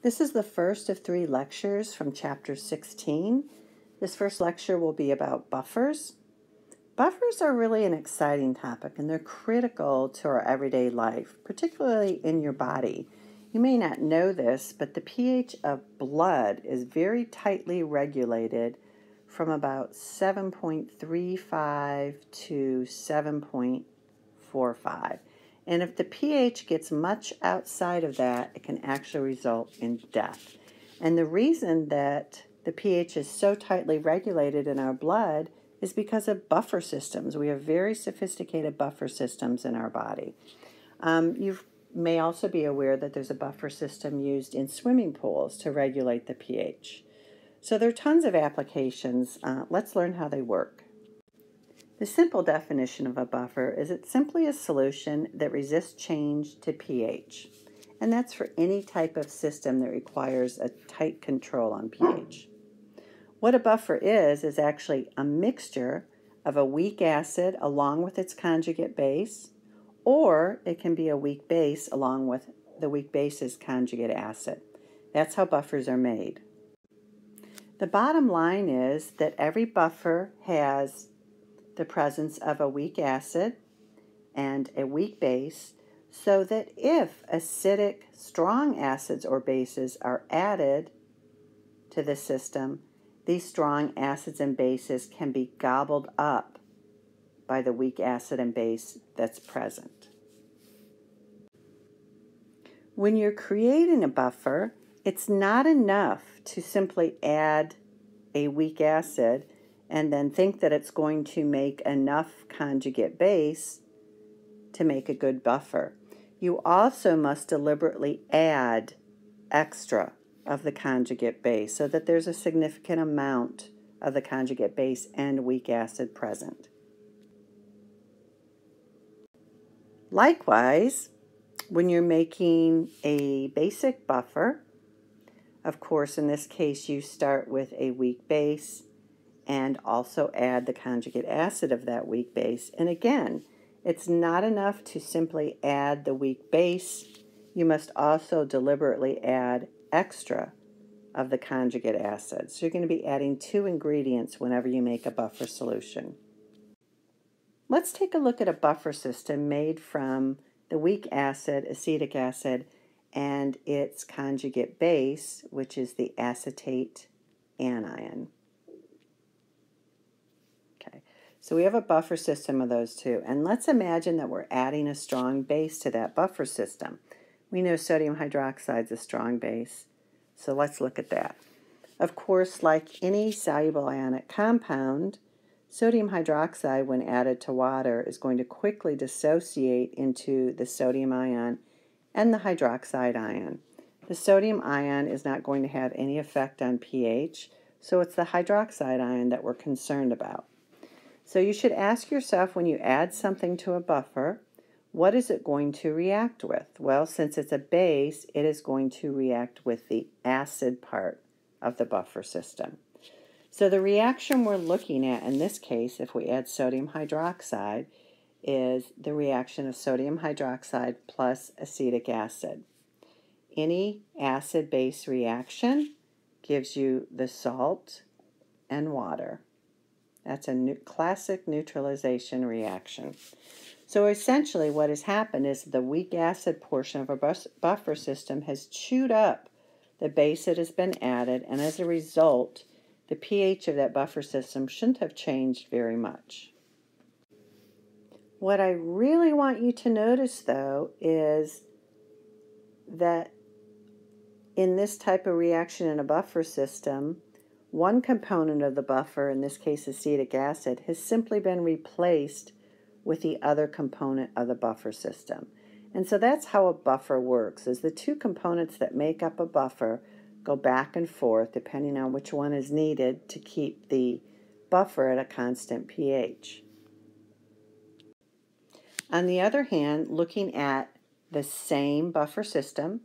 This is the first of 3 lectures from Chapter 16. This first lecture will be about buffers. Buffers are really an exciting topic, and they're critical to our everyday life, particularly in your body. You may not know this, but the pH of blood is very tightly regulated from about 7.35 to 7.45. And if the pH gets much outside of that, it can actually result in death. And the reason that the pH is so tightly regulated in our blood is because of buffer systems. We have very sophisticated buffer systems in our body. You may also be aware that there's a buffer system used in swimming pools to regulate the pH. So there are tons of applications. Let's learn how they work. The simple definition of a buffer is it's simply a solution that resists change to pH. And that's for any type of system that requires a tight control on pH. What a buffer is actually a mixture of a weak acid along with its conjugate base, or it can be a weak base along with the weak base's conjugate acid. That's how buffers are made. The bottom line is that every buffer has the presence of a weak acid and a weak base, so that if acidic strong acids or bases are added to the system, these strong acids and bases can be gobbled up by the weak acid and base that's present. When you're creating a buffer, it's not enough to simply add a weak acid and then think that it's going to make enough conjugate base to make a good buffer. You also must deliberately add extra of the conjugate base so that there's a significant amount of the conjugate base and weak acid present. Likewise, when you're making a basic buffer, of course, in this case, you start with a weak base and also add the conjugate acid of that weak base. And again, it's not enough to simply add the weak base. You must also deliberately add extra of the conjugate acid. So you're going to be adding 2 ingredients whenever you make a buffer solution. Let's take a look at a buffer system made from the weak acid, acetic acid, and its conjugate base, which is the acetate anion. So we have a buffer system of those two. And let's imagine that we're adding a strong base to that buffer system. We know sodium hydroxide is a strong base. So let's look at that. Of course, like any soluble ionic compound, sodium hydroxide, when added to water, is going to quickly dissociate into the sodium ion and the hydroxide ion. The sodium ion is not going to have any effect on pH, so it's the hydroxide ion that we're concerned about. So you should ask yourself, when you add something to a buffer, what is it going to react with? Well, since it's a base, it is going to react with the acid part of the buffer system. So the reaction we're looking at in this case, if we add sodium hydroxide, is the reaction of sodium hydroxide plus acetic acid. Any acid-base reaction gives you the salt and water. That's a classic neutralization reaction. So essentially what has happened is the weak acid portion of a buffer system has chewed up the base that has been added, and as a result, the pH of that buffer system shouldn't have changed very much. What I really want you to notice, though, is that in this type of reaction in a buffer system, one component of the buffer, in this case acetic acid, has simply been replaced with the other component of the buffer system. And so that's how a buffer works, is the 2 components that make up a buffer go back and forth depending on which one is needed to keep the buffer at a constant pH. On the other hand, looking at the same buffer system,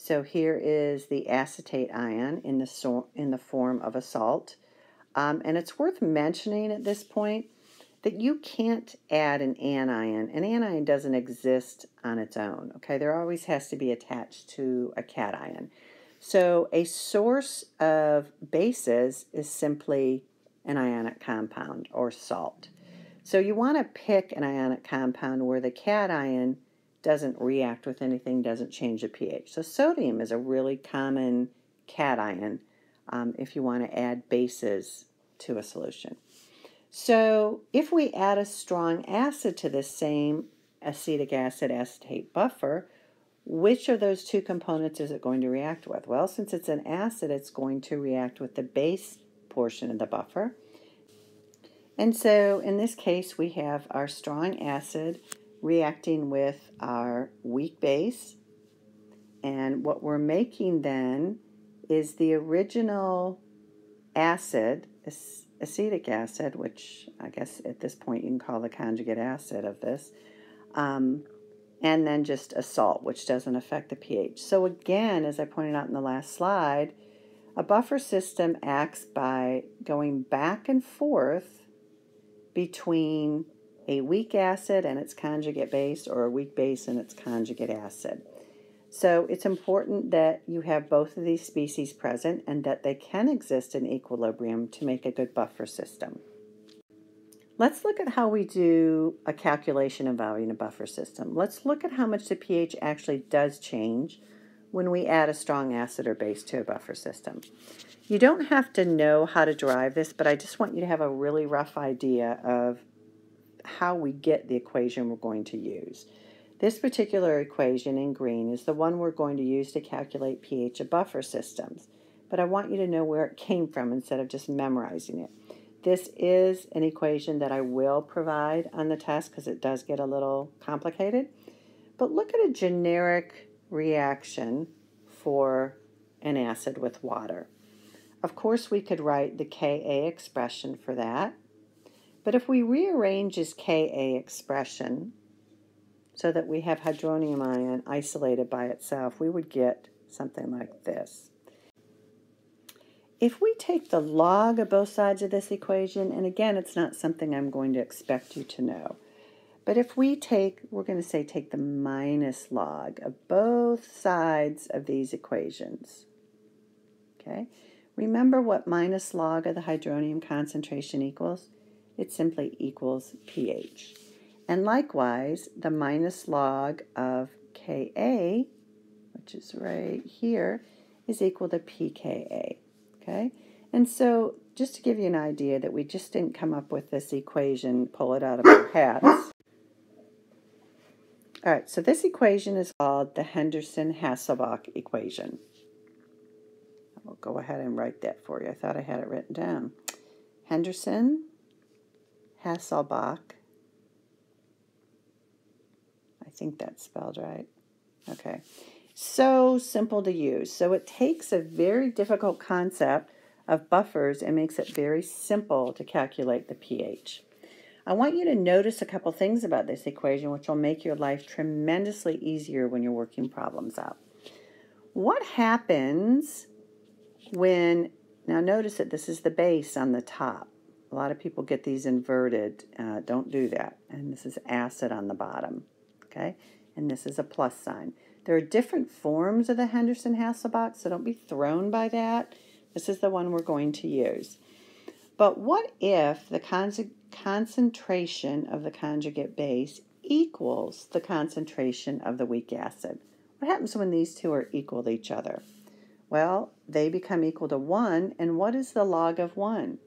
so here is the acetate ion in the form of a salt. And it's worth mentioning at this point that you can't add an anion. An anion doesn't exist on its own. Okay, there always has to be attached to a cation. So a source of bases is simply an ionic compound or salt. So you want to pick an ionic compound where the cation doesn't react with anything, doesn't change the pH. So sodium is a really common cation if you want to add bases to a solution. So if we add a strong acid to the same acetic acid acetate buffer, which of those two components is it going to react with? Well, since it's an acid, it's going to react with the base portion of the buffer. And so in this case, we have our strong acid reacting with our weak base. And what we're making then is the original acid, acetic acid, which I guess at this point you can call the conjugate acid of this, and then just a salt, which doesn't affect the pH. So again, as I pointed out in the last slide, a buffer system acts by going back and forth between a weak acid and its conjugate base, or a weak base and its conjugate acid. So it's important that you have both of these species present and that they can exist in equilibrium to make a good buffer system. Let's look at how we do a calculation involving a buffer system. Let's look at how much the pH actually does change when we add a strong acid or base to a buffer system. You don't have to know how to derive this, but I just want you to have a really rough idea of how we get the equation we're going to use. This particular equation in green is the one we're going to use to calculate pH of buffer systems, but I want you to know where it came from instead of just memorizing it. This is an equation that I will provide on the test because it does get a little complicated. But look at a generic reaction for an acid with water. Of course, we could write the Ka expression for that. But if we rearrange this Ka expression so that we have hydronium ion isolated by itself, we would get something like this. If we take the log of both sides of this equation, and again, it's not something I'm going to expect you to know, but if we take, we're going to say take the minus log of both sides of these equations, okay? Remember what minus log of the hydronium concentration equals? It simply equals pH. And likewise, the minus log of Ka, which is right here, is equal to pKa. Okay? And so just to give you an idea that we just didn't come up with this equation, pull it out of our hats. All right, so this equation is called the Henderson-Hasselbalch equation. I'll go ahead and write that for you. I thought I had it written down. Henderson-Hasselbalch. I think that's spelled right. Okay. So simple to use. So it takes a very difficult concept of buffers and makes it very simple to calculate the pH. I want you to notice a couple things about this equation which will make your life tremendously easier when you're working problems out. What happens when, now notice that this is the base on the top. A lot of people get these inverted. Don't do that. And this is acid on the bottom. Okay? And this is a plus sign. There are different forms of the Henderson-Hasselbalch, so don't be thrown by that. This is the one we're going to use. But what if the concentration of the conjugate base equals the concentration of the weak acid? What happens when these two are equal to each other? Well, they become equal to 1, and what is the log of 1?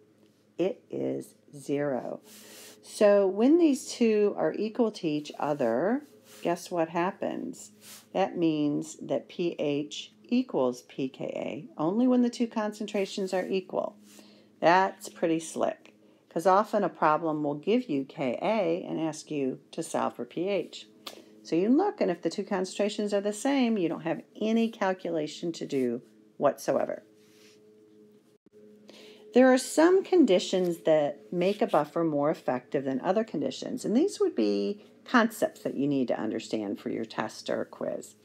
It is 0. So when these two are equal to each other, guess what happens? That means that pH equals pKa only when the two concentrations are equal. That's pretty slick, because often a problem will give you Ka and ask you to solve for pH. So you look, and if the two concentrations are the same, you don't have any calculation to do whatsoever. There are some conditions that make a buffer more effective than other conditions, and these would be concepts that you need to understand for your test or quiz.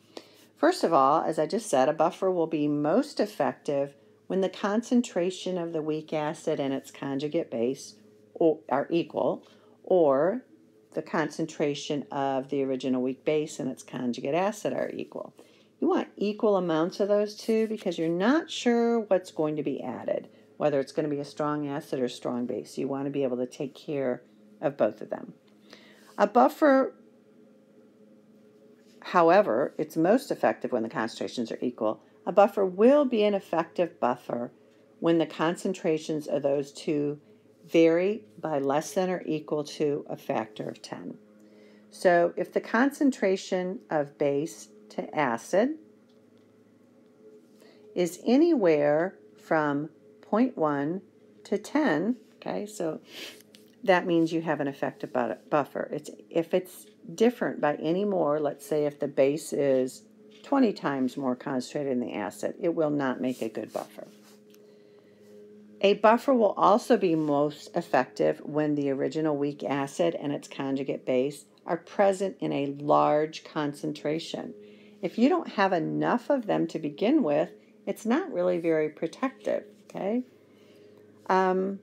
First of all, as I just said, a buffer will be most effective when the concentration of the weak acid and its conjugate base are equal, or the concentration of the original weak base and its conjugate acid are equal. You want equal amounts of those two because you're not sure what's going to be added, whether it's going to be a strong acid or strong base. You want to be able to take care of both of them. A buffer, however, it's most effective when the concentrations are equal. A buffer will be an effective buffer when the concentrations of those two vary by less than or equal to a factor of 10. So if the concentration of base to acid is anywhere from 0.1 to 10, okay, so that means you have an effective buffer. If it's different by any more, let's say if the base is 20 times more concentrated in the acid, it will not make a good buffer. A buffer will also be most effective when the original weak acid and its conjugate base are present in a large concentration. If you don't have enough of them to begin with, it's not really very protective, okay? And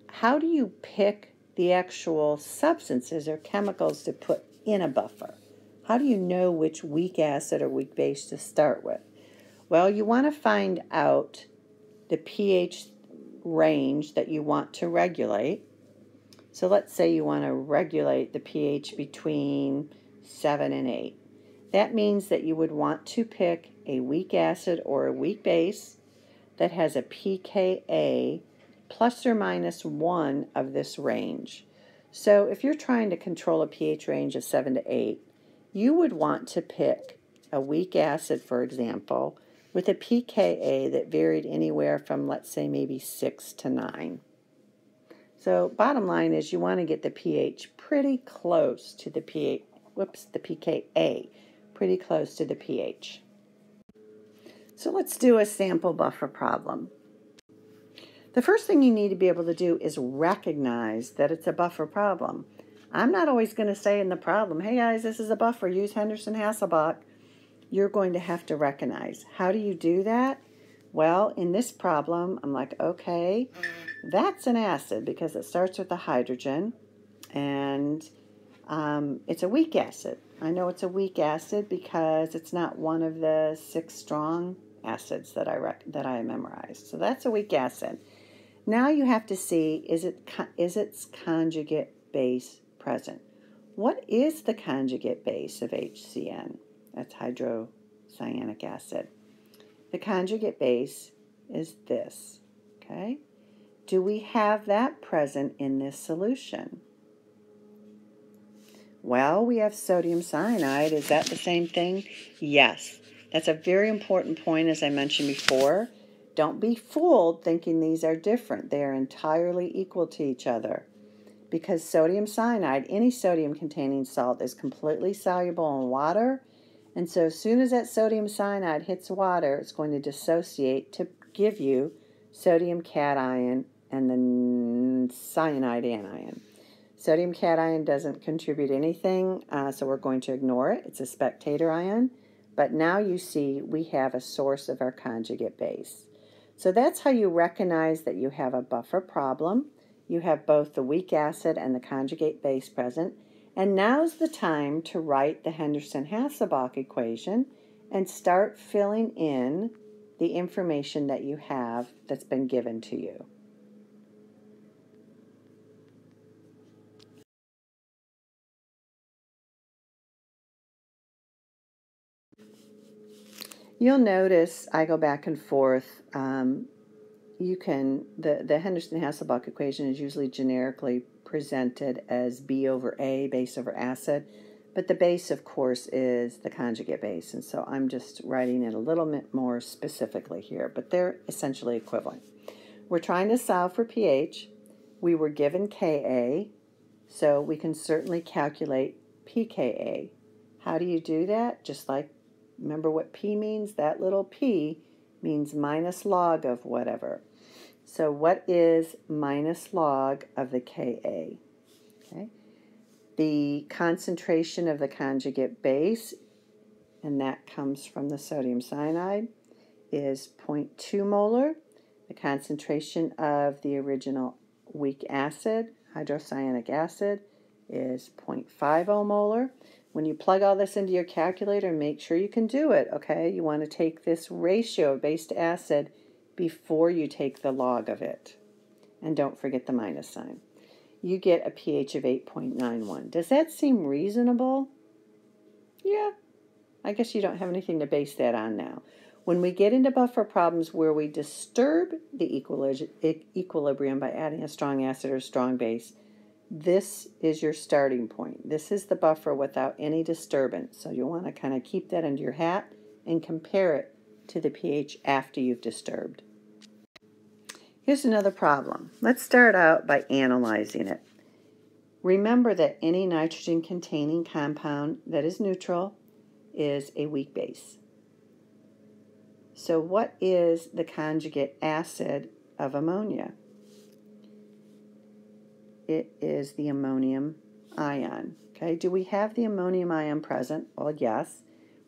how do you pick the actual substances or chemicals to put in a buffer? How do you know which weak acid or weak base to start with? Well, you want to find out the pH range that you want to regulate. So let's say you want to regulate the pH between 7 and 8. That means that you would want to pick a weak acid or a weak base that has a pKa plus or minus 1 of this range. So if you're trying to control a pH range of 7 to 8, you would want to pick a weak acid, for example, with a pKa that varied anywhere from, let's say, maybe 6 to 9. So bottom line is you want to get the pH pretty close to the pKa, pretty close to the pH. So let's do a sample buffer problem. The first thing you need to be able to do is recognize that it's a buffer problem. I'm not always going to say in the problem, hey guys, this is a buffer, use Henderson-Hasselbalch. You're going to have to recognize. How do you do that? Well, in this problem, I'm like, okay, that's an acid because it starts with a hydrogen, and it's a weak acid. I know it's a weak acid because it's not one of the 6 strong acids that I memorized. So that's a weak acid. Now you have to see, is its conjugate base present? What is the conjugate base of HCN? That's hydrocyanic acid. The conjugate base is this, okay? Do we have that present in this solution? Well, we have sodium cyanide. Is that the same thing? Yes. That's a very important point, as I mentioned before. Don't be fooled thinking these are different. They are entirely equal to each other. Because sodium cyanide, any sodium-containing salt, is completely soluble in water. And so as soon as that sodium cyanide hits water, it's going to dissociate to give you sodium cation and then cyanide anion. Sodium cation doesn't contribute anything, so we're going to ignore it. It's a spectator ion. But now you see we have a source of our conjugate base. So that's how you recognize that you have a buffer problem. You have both the weak acid and the conjugate base present. And now's the time to write the Henderson-Hasselbalch equation and start filling in the information that you have that's been given to you. You'll notice I go back and forth. The Henderson-Hasselbalch equation is usually generically presented as B over A, base over acid, but the base, of course, is the conjugate base, and so I'm just writing it a little bit more specifically here, but they're essentially equivalent. We're trying to solve for pH. We were given Ka, so we can certainly calculate pKa. How do you do that? Just like, remember what P means? That little P means minus log of whatever. So what is minus log of the Ka? Okay. The concentration of the conjugate base, and that comes from the sodium cyanide, is 0.2 molar. The concentration of the original weak acid, hydrocyanic acid, is 0.50 molar. When you plug all this into your calculator, make sure you can do it, okay? You want to take this ratio of base to acid before you take the log of it. And don't forget the minus sign. You get a pH of 8.91. Does that seem reasonable? Yeah, I guess you don't have anything to base that on now. When we get into buffer problems where we disturb the equilibrium by adding a strong acid or strong base, this is your starting point. This is the buffer without any disturbance. So you'll want to kind of keep that under your hat and compare it to the pH after you've disturbed. Here's another problem. Let's start out by analyzing it. Remember that any nitrogen-containing compound that is neutral is a weak base. So what is the conjugate acid of ammonia? It is the ammonium ion. Okay, do we have the ammonium ion present? Well, yes.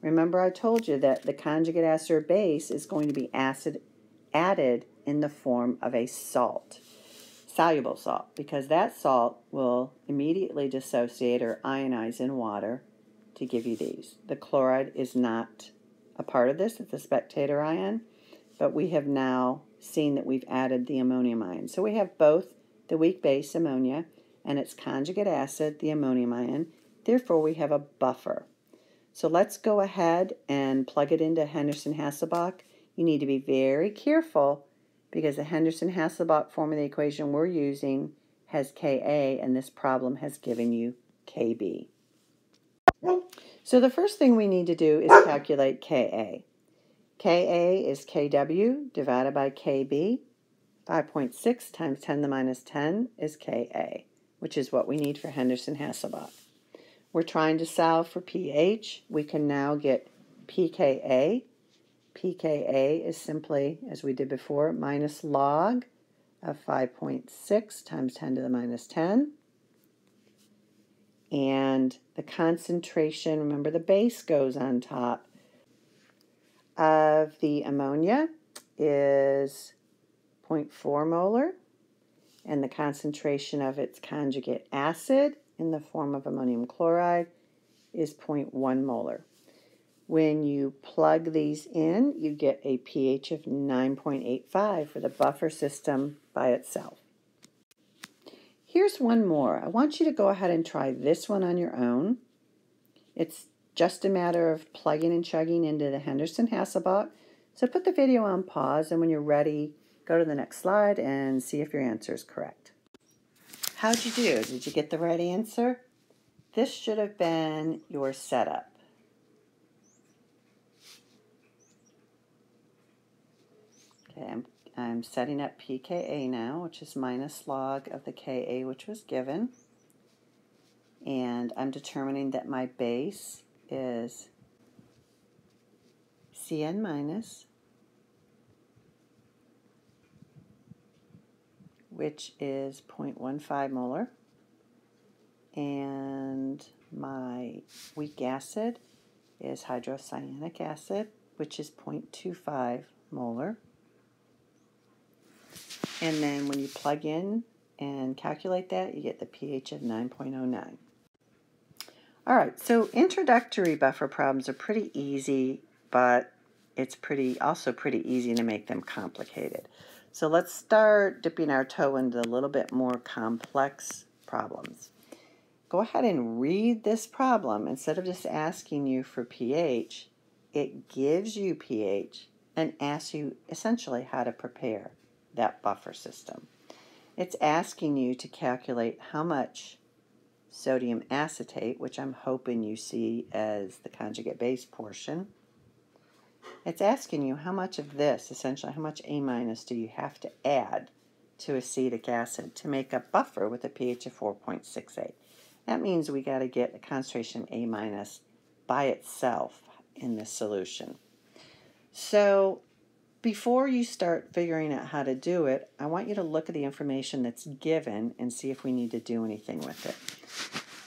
Remember I told you that the conjugate acid or base is going to be acid added in the form of a salt, soluble salt, because that salt will immediately dissociate or ionize in water to give you these. The chloride is not a part of this, it's a spectator ion, but we have now seen that we've added the ammonium ion. So we have both the weak base, ammonia, and its conjugate acid, the ammonium ion. Therefore, we have a buffer. So let's go ahead and plug it into Henderson-Hasselbalch. You need to be very careful because the Henderson-Hasselbalch form of the equation we're using has Ka, and this problem has given you Kb. So the first thing we need to do is calculate Ka. Ka is Kw divided by Kb. 5.6 times 10 to the minus 10 is Ka, which is what we need for Henderson-Hasselbalch. We're trying to solve for pH. We can now get pKa. pKa is simply, as we did before, minus log of 5.6 times 10 to the minus 10. And the concentration, remember the base goes on top, of the ammonia is 0.4 molar. And the concentration of its conjugate acid in the form of ammonium chloride is 0.1 molar. When you plug these in, you get a pH of 9.85 for the buffer system by itself. Here's one more. I want you to go ahead and try this one on your own. It's just a matter of plugging and chugging into the Henderson-Hasselbalch. So put the video on pause, and when you're ready, go to the next slide and see if your answer is correct. How'd you do? Did you get the right answer? This should have been your setup. Okay, I'm setting up pKa now, which is minus log of the Ka which was given. And I'm determining that my base is Cn minus, which is 0.15 molar. And my weak acid is hydrocyanic acid, which is 0.25 molar. And then when you plug in and calculate that, you get the pH of 9.09. All right, so introductory buffer problems are pretty easy, but it's also pretty easy to make them complicated. So let's start dipping our toe into a little bit more complex problems. Go ahead and read this problem. Instead of just asking you for pH, it gives you pH and asks you essentially how to prepare that buffer system. It's asking you to calculate how much sodium acetate, which I'm hoping you see as the conjugate base portion. It's asking you how much of this, essentially how much A minus do you have to add to acetic acid to make a buffer with a pH of 4.68. That means we got to get a concentration of A minus by itself in this solution. So before you start figuring out how to do it, I want you to look at the information that's given and see if we need to do anything with it.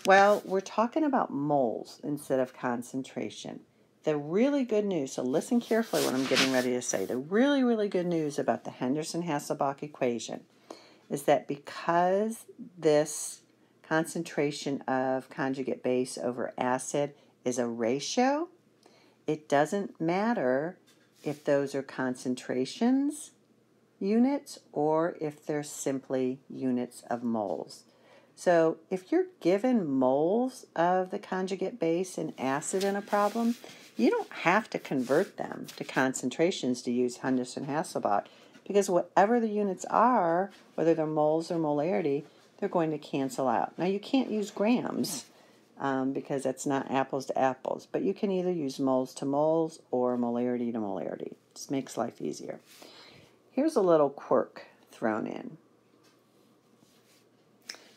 Well, we're talking about moles instead of concentration. The really good news, so listen carefully what I'm getting ready to say. The really, really good news about the Henderson-Hasselbalch equation is that because this concentration of conjugate base over acid is a ratio. It doesn't matter if those are concentrations units or if they're simply units of moles. So if you're given moles of the conjugate base and acid in a problem, you don't have to convert them to concentrations to use Henderson-Hasselbalch, because whatever the units are, whether they're moles or molarity, they're going to cancel out. Now you can't use grams because that's not apples to apples, but you can either use moles to moles or molarity to molarity. Just makes life easier. Here's a little quirk thrown in.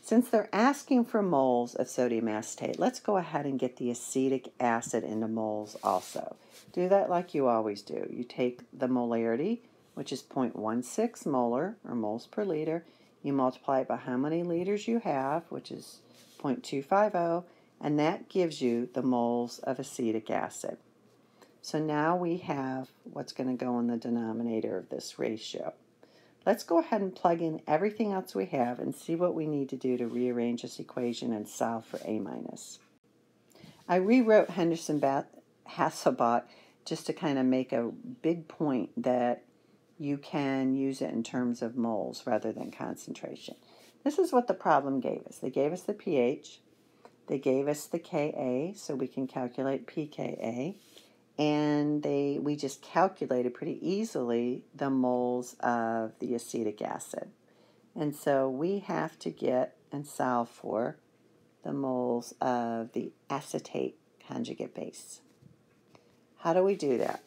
Since they're asking for moles of sodium acetate, let's go ahead and get the acetic acid into moles also. Do that like you always do. You take the molarity, which is 0.16 molar, or moles per liter. You multiply it by how many liters you have, which is 0.250, and that gives you the moles of acetic acid. So now we have what's going to go in the denominator of this ratio. Let's go ahead and plug in everything else we have and see what we need to do to rearrange this equation and solve for A minus. I rewrote Henderson-Hasselbalch just to kind of make a big point that you can use it in terms of moles rather than concentration. This is what the problem gave us. They gave us the pH, they gave us the Ka, so we can calculate pKa, and we just calculated pretty easily the moles of the acetic acid. And so we have to get and solve for the moles of the acetate conjugate base. How do we do that?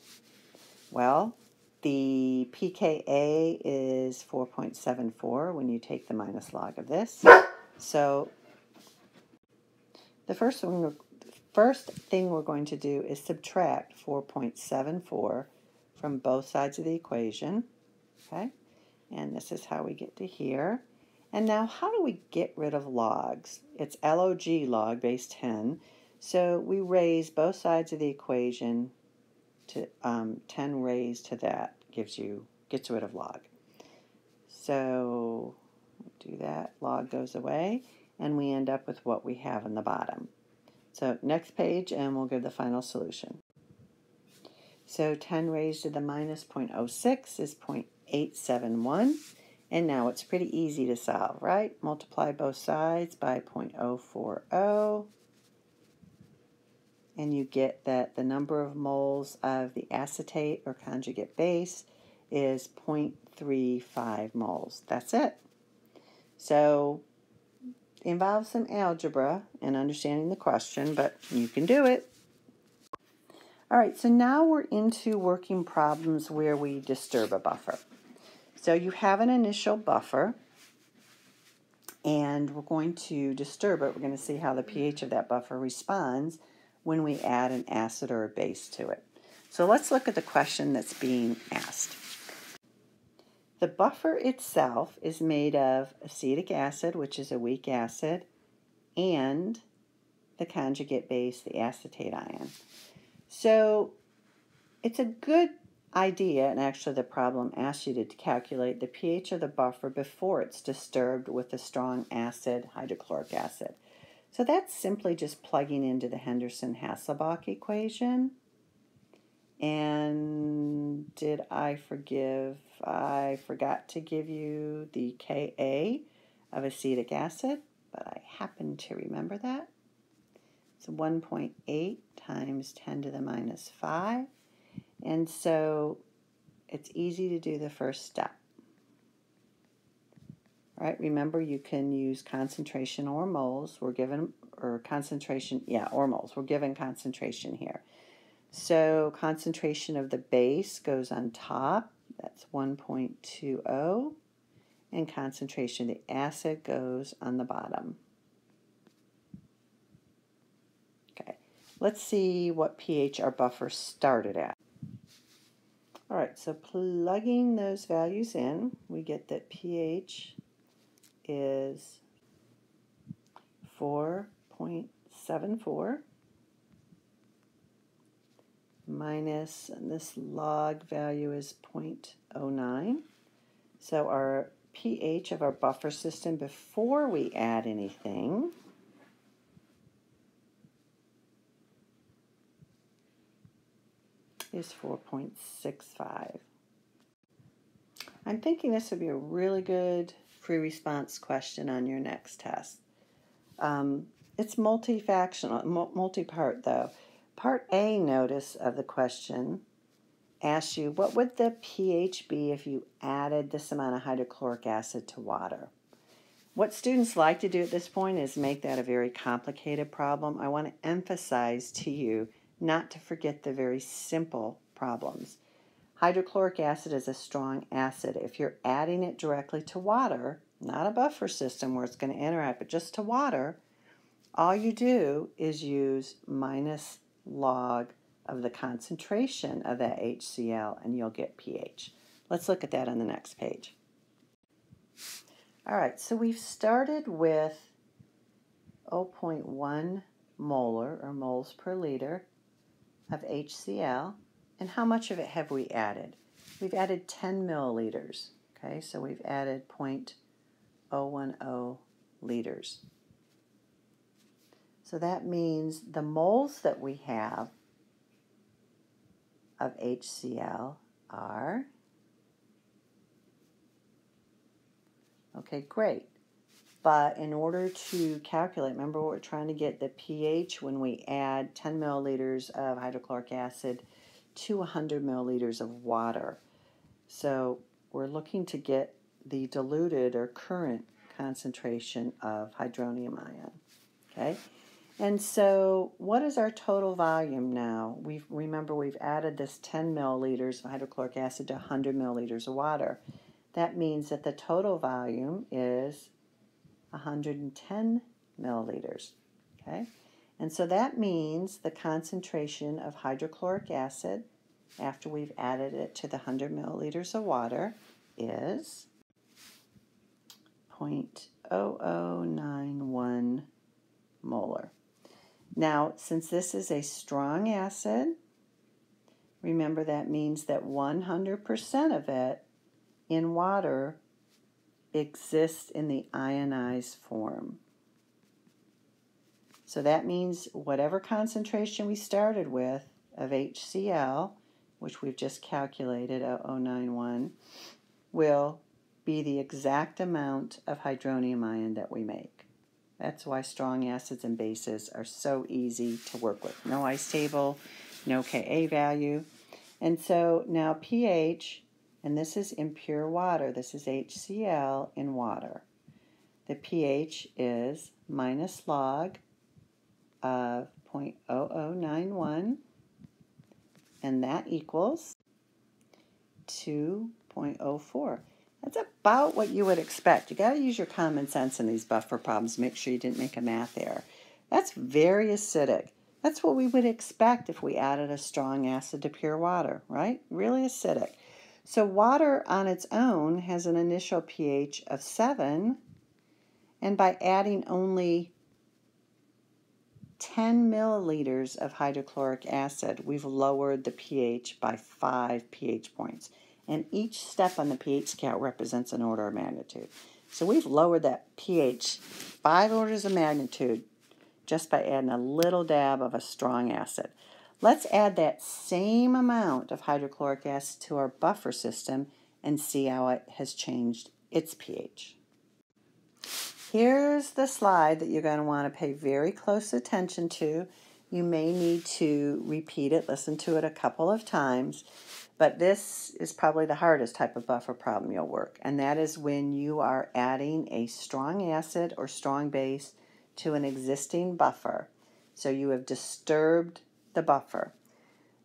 Well, the pKa is 4.74 when you take the minus log of this. So the first thing we're going to do is subtract 4.74 from both sides of the equation. Okay? And this is how we get to here. And now how do we get rid of logs? It's log log base 10. So we raise both sides of the equation to 10 raised to that gets rid of log. So do that, log goes away, and we end up with what we have in the bottom. So next page, and we'll give the final solution. So 10 raised to the minus 0.06 is 0.871, and now it's pretty easy to solve, right? Multiply both sides by 0.040, and you get that the number of moles of the acetate or conjugate base is 0.35 moles. That's it. So it involves some algebra and understanding the question, but you can do it. All right, so now we're into working problems where we disturb a buffer. So you have an initial buffer, and we're going to disturb it. We're going to see how the pH of that buffer responds when we add an acid or a base to it. So let's look at the question that's being asked. The buffer itself is made of acetic acid, which is a weak acid, and the conjugate base, the acetate ion. So it's a good idea, and actually the problem asks you to calculate the pH of the buffer before it's disturbed with a strong acid, hydrochloric acid. So that's simply just plugging into the Henderson-Hasselbalch equation. And I forgot to give you the Ka of acetic acid, but I happen to remember that. It's 1.8 times 10 to the minus 5. And so it's easy to do the first step. All right, remember you can use concentration or moles. We're given, or concentration, yeah, or moles. We're given concentration here. So concentration of the base goes on top. That's 1.20. And concentration of the acid goes on the bottom. Okay, let's see what pH our buffer started at. All right, so plugging those values in, we get that pH is 4.74 minus, and this log value is 0.09. So our pH of our buffer system before we add anything is 4.65. I'm thinking this would be a really good free response question on your next test. It's multi-part though. Part A notice of the question asks you, what would the pH be if you added this amount of hydrochloric acid to water? What students like to do at this point is make that a very complicated problem. I want to emphasize to you not to forget the very simple problems. Hydrochloric acid is a strong acid. If you're adding it directly to water, not a buffer system where it's going to interact, but just to water, all you do is use minus log of the concentration of that HCl and you'll get pH. Let's look at that on the next page. All right, so we've started with 0.1 molar or moles per liter of HCl. And how much of it have we added? We've added 10 milliliters. Okay, so we've added 0.010 liters. So that means the moles that we have of HCl are, okay, great. But in order to calculate, remember we're trying to get the pH when we add 10 milliliters of hydrochloric acid to 100 milliliters of water. So we're looking to get the diluted or current concentration of hydronium ion. Okay? And so what is our total volume now? Remember we've added this 10 milliliters of hydrochloric acid to 100 milliliters of water. That means that the total volume is 110 milliliters. Okay? And so that means the concentration of hydrochloric acid after we've added it to the 100 milliliters of water is 0.0091 molar. Now, since this is a strong acid, remember that means that 100% of it in water exists in the ionized form. So that means whatever concentration we started with of HCl, which we've just calculated, 0.091, will be the exact amount of hydronium ion that we make. That's why strong acids and bases are so easy to work with. No ice table, no Ka value. And so now pH, and this is in pure water, this is HCl in water. The pH is minus log of 0.0091, and that equals 2.04. That's about what you would expect. You got to use your common sense in these buffer problems. Make sure you didn't make a math error. That's very acidic. That's what we would expect if we added a strong acid to pure water, right? Really acidic. So water on its own has an initial pH of 7, and by adding only 10 milliliters of hydrochloric acid, we've lowered the pH by 5 pH points. And each step on the pH scale represents an order of magnitude. So we've lowered that pH 5 orders of magnitude just by adding a little dab of a strong acid. Let's add that same amount of hydrochloric acid to our buffer system and see how it has changed its pH. Here's the slide that you're going to want to pay very close attention to. You may need to repeat it, listen to it a couple of times, but this is probably the hardest type of buffer problem you'll work, and that is when you are adding a strong acid or strong base to an existing buffer. So you have disturbed the buffer.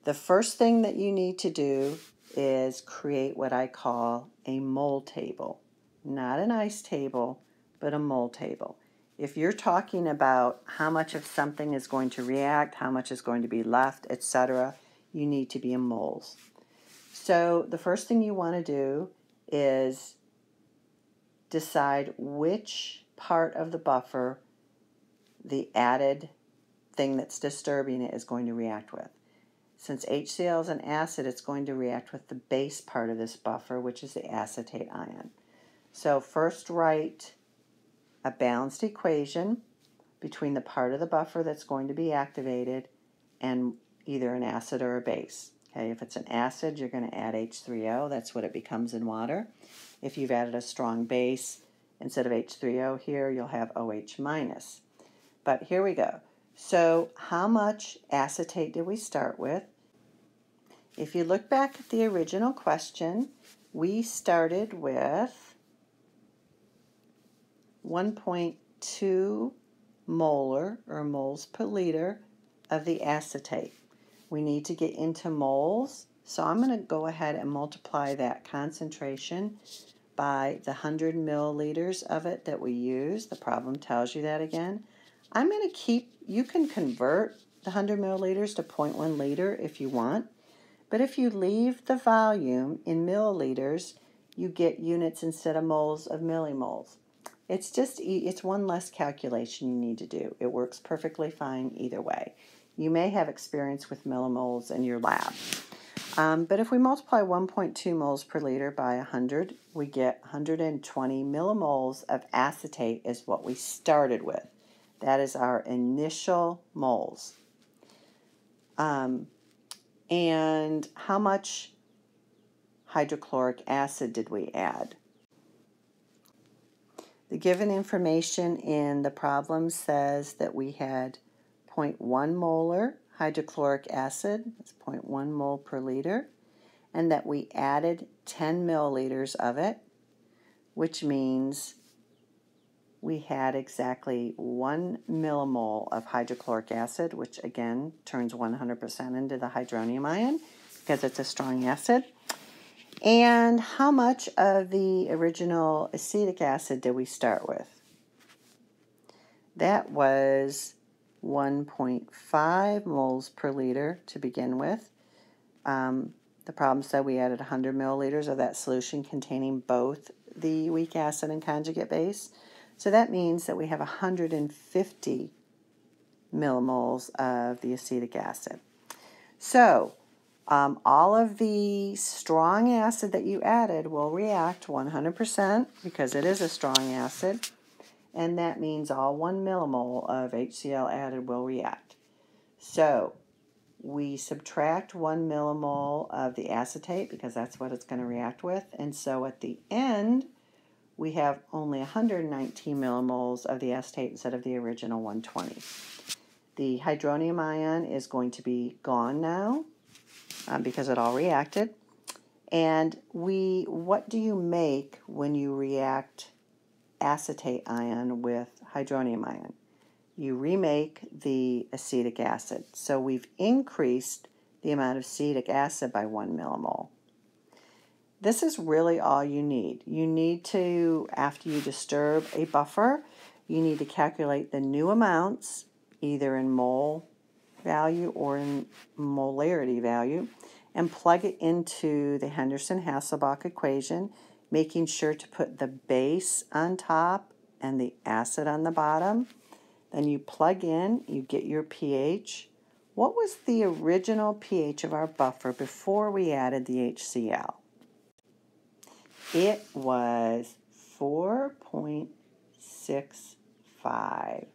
The first thing that you need to do is create what I call a mole table. Not an ice table, but a mole table. If you're talking about how much of something is going to react, how much is going to be left, etc., you need to be in moles. So the first thing you want to do is decide which part of the buffer the added thing that's disturbing it is going to react with. Since HCl is an acid, it's going to react with the base part of this buffer, which is the acetate ion. So first write a balanced equation between the part of the buffer that's going to be activated and either an acid or a base. Okay, if it's an acid, you're going to add H3O. That's what it becomes in water. If you've added a strong base, instead of H3O here, you'll have OH minus. But here we go. So how much acetate did we start with? If you look back at the original question, we started with 1.2 molar, or moles per liter, of the acetate. We need to get into moles, so I'm going to go ahead and multiply that concentration by the 100 milliliters of it that we use. The problem tells you that again. I'm going to keep, you can convert the 100 milliliters to 0.1 liter if you want, but if you leave the volume in milliliters, you get units instead of moles of millimoles. It's one less calculation you need to do. It works perfectly fine either way. You may have experience with millimoles in your lab. But if we multiply 1.2 moles per liter by 100, we get 120 millimoles of acetate is what we started with. That is our initial moles. And how much hydrochloric acid did we add? The given information in the problem says that we had 0.1 molar hydrochloric acid, that's 0.1 mole per liter, and that we added 10 milliliters of it, which means we had exactly 1 millimole of hydrochloric acid, which again turns 100% into the hydronium ion because it's a strong acid. And how much of the original acetic acid did we start with? That was 1.5 moles per liter to begin with. The problem said we added 100 milliliters of that solution containing both the weak acid and conjugate base. So that means that we have 150 millimoles of the acetic acid. So all of the strong acid that you added will react 100% because it is a strong acid, and that means all 1 millimole of HCl added will react. So we subtract 1 millimole of the acetate because that's what it's going to react with, and so at the end we have only 119 millimoles of the acetate instead of the original 120. The hydronium ion is going to be gone now because it all reacted. And what do you make when you react acetate ion with hydronium ion? You remake the acetic acid. So we've increased the amount of acetic acid by 1 millimole. This is really all you need. You need to, after you disturb a buffer, you need to calculate the new amounts, either in mole value or in molarity value, and plug it into the Henderson-Hasselbalch equation, making sure to put the base on top and the acid on the bottom. Then you plug in, you get your pH. What was the original pH of our buffer before we added the HCl? It was 4.65.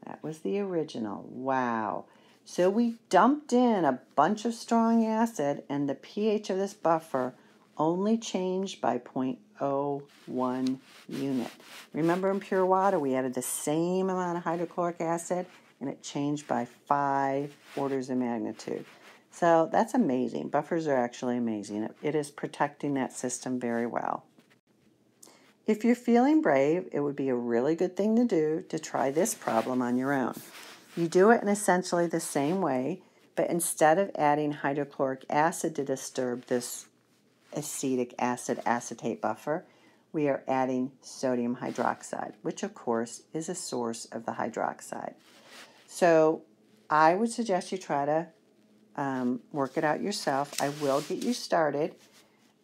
That was the original. Wow. So we dumped in a bunch of strong acid, and the pH of this buffer only changed by 0.01 unit. Remember, in pure water, we added the same amount of hydrochloric acid, and it changed by 5 orders of magnitude. So that's amazing. Buffers are actually amazing. It is protecting that system very well. If you're feeling brave, it would be a really good thing to do to try this problem on your own. You do it in essentially the same way, but instead of adding hydrochloric acid to disturb this acetic acid acetate buffer, we are adding sodium hydroxide, which of course is a source of the hydroxide. So I would suggest you try to work it out yourself. I will get you started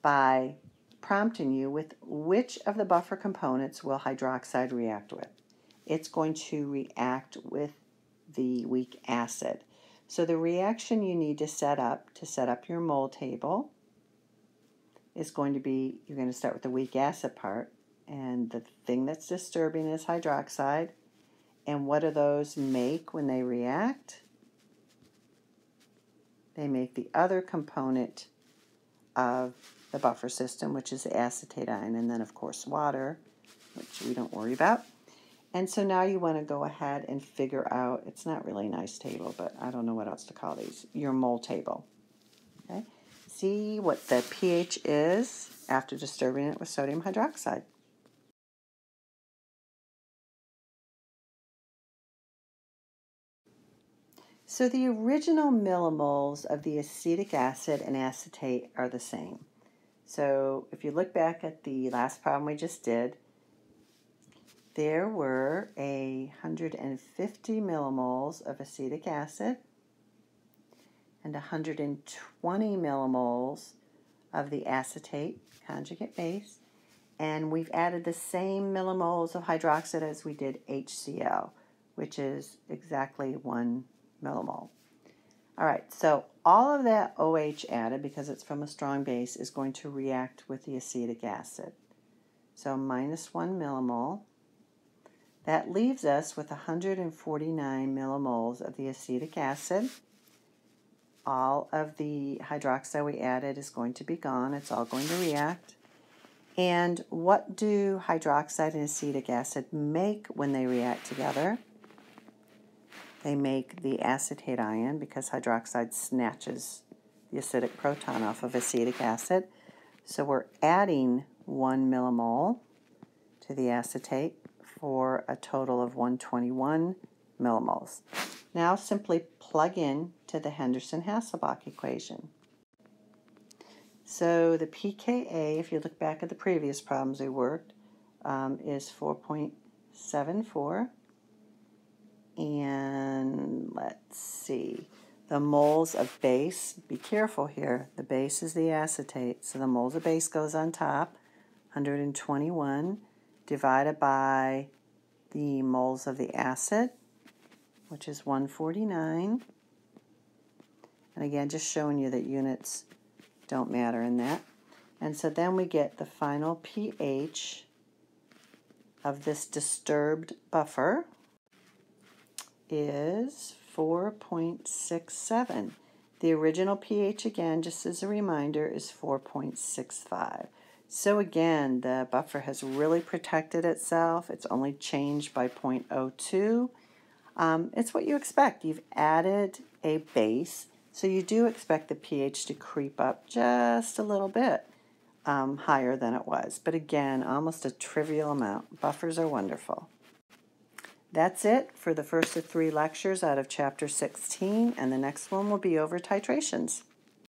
by prompting you with which of the buffer components will hydroxide react with. It's going to react with the weak acid. So the reaction you need to set up your mole table is going to be, you're going to start with the weak acid part, and the thing that's disturbing is hydroxide. And what do those make when they react? They make the other component of the buffer system, which is the acetate ion, and then of course water, which we don't worry about. And so now you want to go ahead and figure out, it's not really a nice table, but I don't know what else to call these, your mole table. Okay? See what the pH is after disturbing it with sodium hydroxide. So the original millimoles of the acetic acid and acetate are the same. So if you look back at the last problem we just did, there were 150 millimoles of acetic acid and 120 millimoles of the acetate conjugate base, and we've added the same millimoles of hydroxide as we did HCl, which is exactly 1 millimole. All right, so all of that OH added, because it's from a strong base, is going to react with the acetic acid. So minus 1 millimole. That leaves us with 149 millimoles of the acetic acid. All of the hydroxide we added is going to be gone. It's all going to react. And what do hydroxide and acetic acid make when they react together? They make the acetate ion, because hydroxide snatches the acidic proton off of acetic acid. So we're adding 1 millimole to the acetate for a total of 121 millimoles. Now simply plug in to the Henderson-Hasselbalch equation. So the pKa, if you look back at the previous problems we worked, is 4.74. And let's see, the moles of base, be careful here, the base is the acetate, so the moles of base goes on top, 121, divided by the moles of the acid, which is 149. And again, just showing you that units don't matter in that. And so then we get the final pH of this disturbed buffer is 4.67. The original pH, again, just as a reminder, is 4.65. So again, the buffer has really protected itself. It's only changed by 0.02. It's what you expect. You've added a base, so you do expect the pH to creep up just a little bit higher than it was. But again, almost a trivial amount. Buffers are wonderful. That's it for the first of 3 lectures out of Chapter 16, and the next one will be over titrations.